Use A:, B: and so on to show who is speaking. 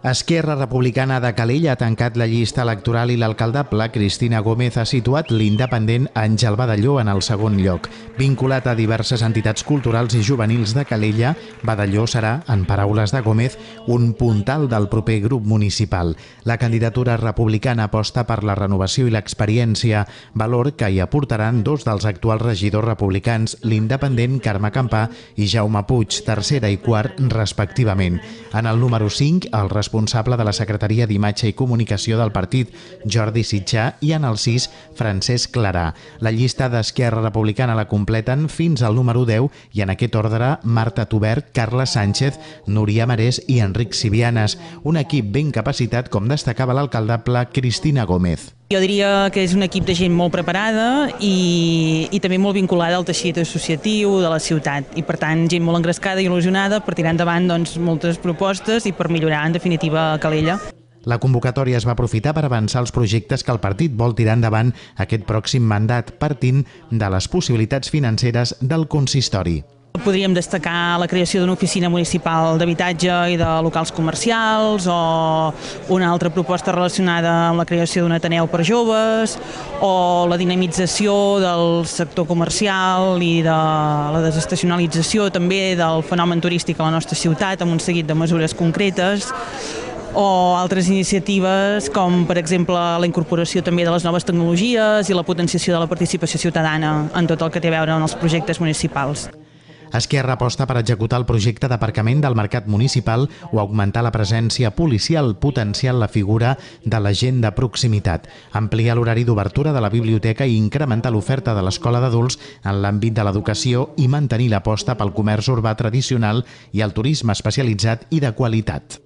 A: Esquerra Republicana de Calella ha tancat la llista electoral i l'alcaldable Cristina Gómez ha situat l'independent Àngel Badalló en el segon lloc. Vinculat a diverses entitats culturals i juvenils de Calella, Badalló serà, en paraules de Gómez, un puntal del proper grup municipal. La candidatura republicana aposta per la renovació i l'experiència, valor que hi aportaran dos dels actuals regidors republicans, l'independent Carme Campà i Jaume Puig, tercera i quart, respectivament. En el número 5, el responsable de la Secretaria d'Imatge i Comunicació del partit, Jordi Sitjà, i en el 6, Francesc Clarà. La llista d'Esquerra Republicana la completen fins al número 10 i en aquest ordre Marta Tubert, Carles Sánchez, Núria Marès i Enric Sibianes, un equip ben capacitat, com destacava l'alcaldable Cristina Gómez.
B: Jo diria que és un equip de gent molt preparada i també molt vinculada al teixit associatiu de la ciutat i per tant gent molt engrescada i il·lusionada per tirar endavant moltes propostes i per millorar en definitiva Calella.
A: La convocatòria es va aprofitar per avançar els projectes que el partit vol tirar endavant aquest pròxim mandat, partint de les possibilitats financeres del consistori.
B: Podríem destacar la creació d'una oficina municipal d'habitatge i de locals comercials o una altra proposta relacionada amb la creació d'un ateneu per joves o la dinamització del sector comercial i de la desestacionalització també del fenomen turístic a la nostra ciutat amb un seguit de mesures concretes o altres iniciatives com per exemple la incorporació també de les noves tecnologies i la potenciació de la participació ciutadana en tot el que té a veure amb els projectes municipals.
A: Esquerra aposta per executar el projecte d'aparcament del mercat municipal o augmentar la presència policial, potenciant la figura de l'agent de proximitat, ampliar l'horari d'obertura de la biblioteca i incrementar l'oferta de l'escola d'adults en l'àmbit de l'educació i mantenir l'aposta pel comerç urbà tradicional i el turisme especialitzat i de qualitat.